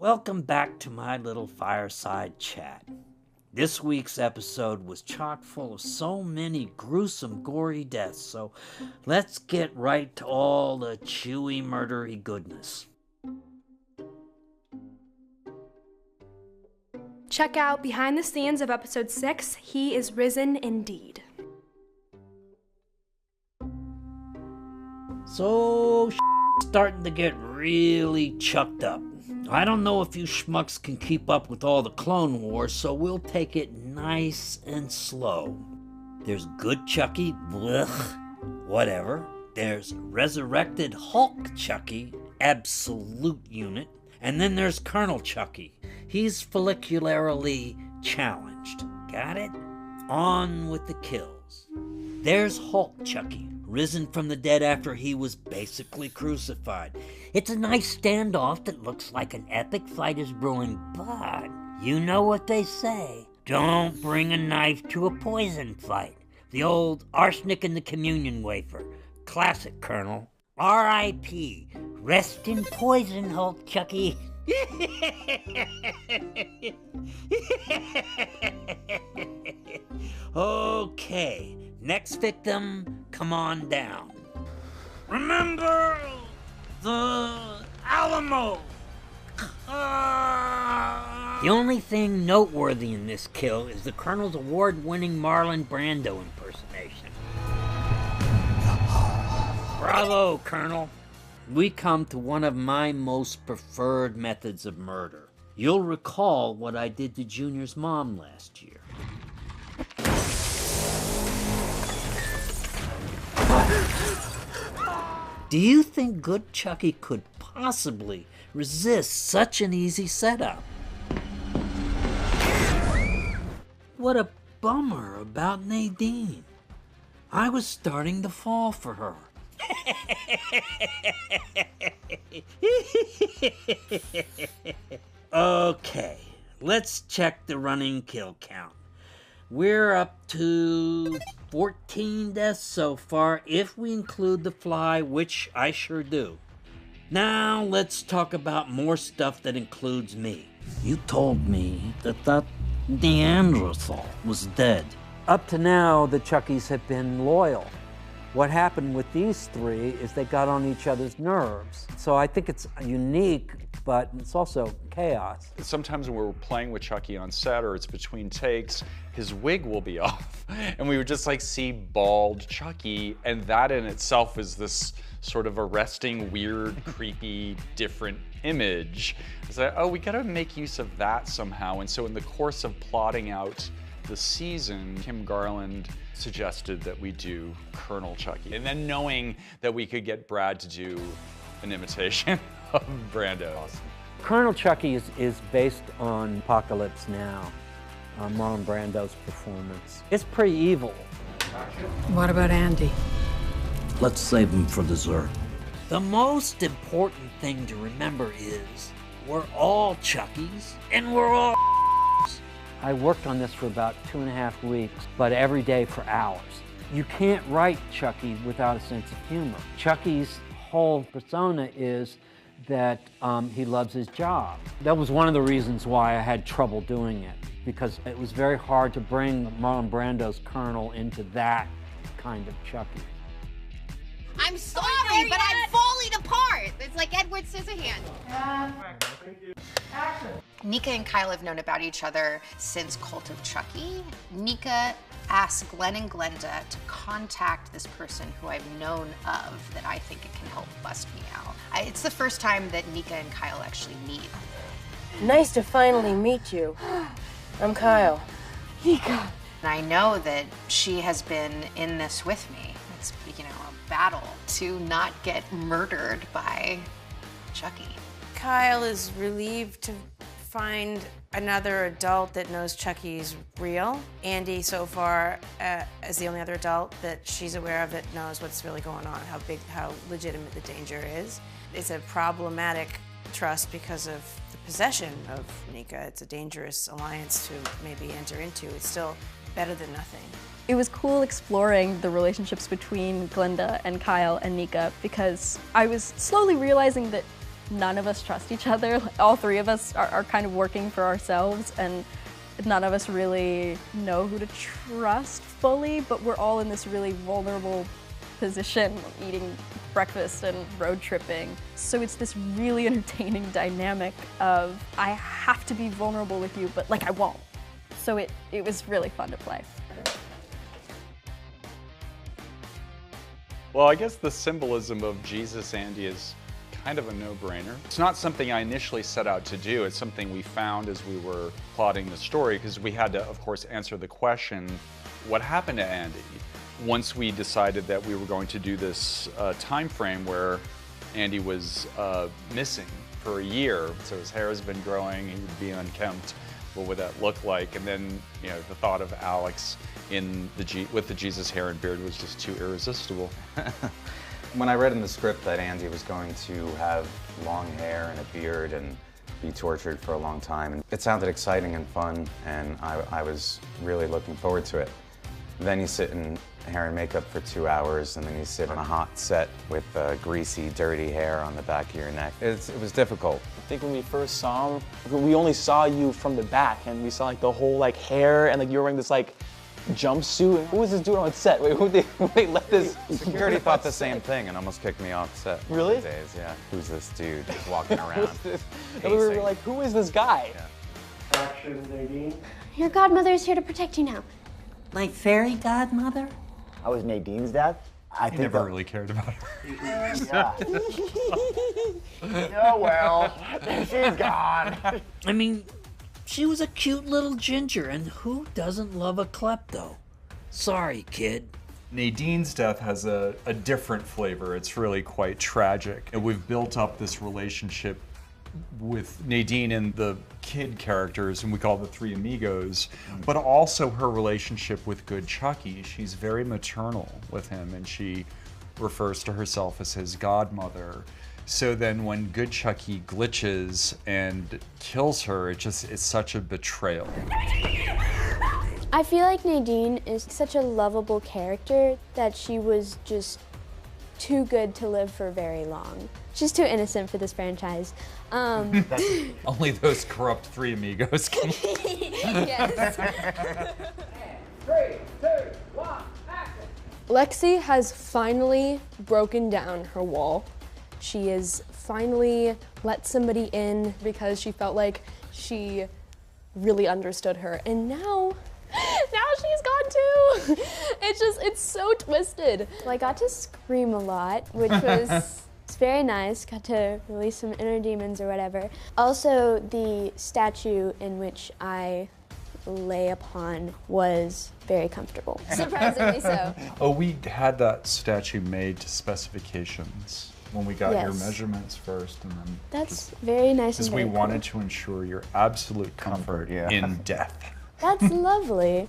Welcome back to my little fireside chat. This week's episode was chock full of so many gruesome, gory deaths, so let's get right to all the chewy, murdery goodness. Check out behind the scenes of episode 6, He is Risen Indeed. So, starting to get really chucked up. I don't know if you schmucks can keep up with all the Clone Wars, so we'll take it nice and slow. There's Good Chucky, blech, whatever. There's Resurrected Hulk Chucky, absolute unit. And then there's Colonel Chucky. He's follicularly challenged. Got it? On with the kills. There's Hulk Chucky, risen from the dead after he was basically crucified. It's a nice standoff that looks like an epic fight is brewing, but you know what they say. Don't bring a knife to a poison fight. The old arsenic in the communion wafer. Classic, Colonel. R.I.P. Rest in poison, Hulk Chucky. Okay, next victim, come on down. Remember the Alamo. The only thing noteworthy in this kill is the Colonel's award-winning Marlon Brando impersonation. Bravo, Colonel. We come to one of my most preferred methods of murder. You'll recall what I did to Junior's mom last year. Do you think Good Chucky could possibly resist such an easy setup? What a bummer about Nadine. I was starting to fall for her. Okay, let's check the running kill count. We're up to 14 deaths so far, if we include the fly, which I sure do. Now let's talk about more stuff that includes me. You told me that Neanderthal was dead. Up to now, the Chuckies have been loyal. What happened with these three is they got on each other's nerves. So I think it's unique, but it's also chaos. Sometimes when we're playing with Chucky on set or it's between takes, his wig will be off. And we would just like see bald Chucky, and that in itself is this sort of arresting, weird, creepy, different image. It's like, oh, we gotta make use of that somehow. And so in the course of plotting out the season, Kim Garland suggested that we do Colonel Chucky. And then knowing that we could get Brad to do an imitation of Brando. Colonel Chucky is based on Apocalypse Now, Marlon Brando's performance. It's pretty evil. What about Andy? Let's save him for dessert. The most important thing to remember is we're all Chuckies and we're all I worked on this for about 2.5 weeks, but every day for hours. You can't write Chucky without a sense of humor. Chucky's whole persona is that he loves his job. That was one of the reasons why I had trouble doing it, because it was very hard to bring Marlon Brando's Colonel into that kind of Chucky. I'm sorry, but I'm falling apart. It's like Edward Scissorhands. Nika and Kyle have known about each other since Cult of Chucky. Nika asked Glenn and Glenda to contact this person who I've known of that I think it can help bust me out. It's the first time that Nika and Kyle actually meet. Nice to finally meet you. I'm Kyle. Nika. And I know that she has been in this with me. It's, a battle to not get murdered by Chucky. Kyle is relieved to find another adult that knows Chucky's real. Andy, so far, is the only other adult that she's aware of that knows what's really going on, how legitimate the danger is. It's a problematic trust because of the possession of Nika. It's a dangerous alliance to maybe enter into. It's still better than nothing. It was cool exploring the relationships between Glenda and Kyle and Nika because I was slowly realizing that none of us trust each other. All three of us are kind of working for ourselves, and none of us really know who to trust fully, but we're all in this really vulnerable position, eating breakfast and road tripping. So it's this really entertaining dynamic of, I have to be vulnerable with you, but like I won't. So it was really fun to play. Well, I guess the symbolism of Jesus Andy is kind of a no-brainer. It's not something I initially set out to do. It's something we found as we were plotting the story, because we had to, of course, answer the question, what happened to Andy? Once we decided that we were going to do this time frame where Andy was missing for a year, so his hair has been growing, he would be unkempt, what would that look like? And then, you know, the thought of Alex with the Jesus hair and beard was just too irresistible. When I read in the script that Andy was going to have long hair and a beard and be tortured for a long time, and it sounded exciting and fun, and I was really looking forward to it. Then you sit in hair and makeup for 2 hours, and then you sit on a hot set with greasy, dirty hair on the back of your neck. It was difficult. I think when we first saw him, we only saw you from the back, and we saw like the whole like hair, and like you were wearing this like jumpsuit. Who was this dude on set? Wait, who they let this? Security thought the same thing and almost kicked me off set. Really? Days, yeah. Who's this dude just walking around? And we were like, who is this guy? Yeah. Action, Nadine. Your godmother is here to protect you now. Like fairy godmother? I was Nadine's dad. I think never really cared about her. Yeah. Oh well, she's gone. I mean, she was a cute little ginger, and who doesn't love a klepto? Sorry, kid. Nadine's death has a different flavor. It's really quite tragic. And we've built up this relationship with Nadine and the kid characters, and we call the three amigos, but also her relationship with Good Chucky. She's very maternal with him, and she refers to herself as his godmother. So then when Good Chucky glitches and kills her, it's such a betrayal. I feel like Nadine is such a lovable character that she was just too good to live for very long. She's too innocent for this franchise. Only those corrupt three amigos can. Yes. 3, 2, 1, action. Lexy has finally broken down her wall. She has finally let somebody in because she felt like she really understood her. And now she's gone too. It's so twisted. Well, I got to scream a lot, which was it's very nice. Got to release some inner demons or whatever. Also, the statue in which I lay upon was very comfortable. Surprisingly so. Oh, we had that statue made to specifications when we got your measurements first, and then that's very nice. Because we wanted to ensure your absolute comfort in death. That's lovely.